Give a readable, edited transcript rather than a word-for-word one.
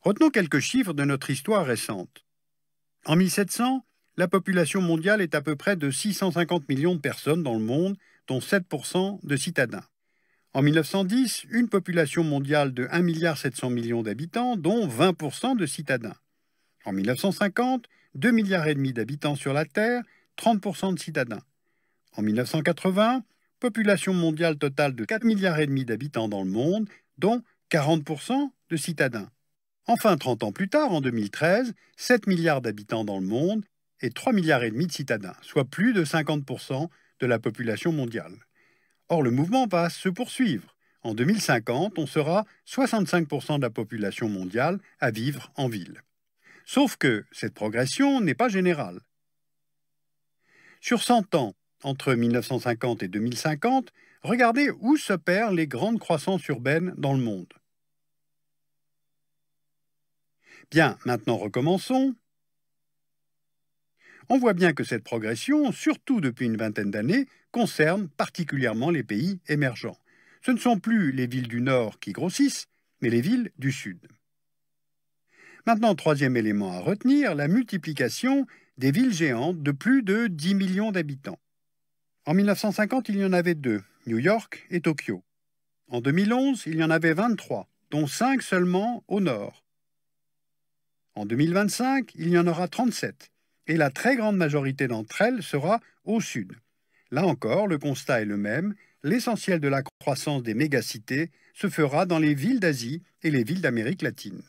Retenons quelques chiffres de notre histoire récente. En 1700, la population mondiale est à peu près de 650 millions de personnes dans le monde, dont 7% de citadins. En 1910, une population mondiale de 1,7 milliard d'habitants, dont 20% de citadins. En 1950, 2,5 milliards d'habitants sur la Terre, 30% de citadins. En 1980, population mondiale totale de 4,5 milliards d'habitants dans le monde, dont 40% de citadins. Enfin, 30 ans plus tard, en 2013, 7 milliards d'habitants dans le monde et 3,5 milliards de citadins, soit plus de 50% de la population mondiale. Or, le mouvement va se poursuivre. En 2050, on sera 65% de la population mondiale à vivre en ville. Sauf que cette progression n'est pas générale. Sur 100 ans, entre 1950 et 2050, regardez où s'opèrent les grandes croissances urbaines dans le monde. Bien, maintenant recommençons. On voit bien que cette progression, surtout depuis une vingtaine d'années, concerne particulièrement les pays émergents. Ce ne sont plus les villes du Nord qui grossissent, mais les villes du Sud. Maintenant, troisième élément à retenir, la multiplication des villes géantes de plus de 10 millions d'habitants. En 1950, il y en avait 2, New York et Tokyo. En 2011, il y en avait 23, dont 5 seulement au nord. En 2025, il y en aura 37, et la très grande majorité d'entre elles sera au sud. Là encore, le constat est le même, l'essentiel de la croissance des mégacités se fera dans les villes d'Asie et les villes d'Amérique latine.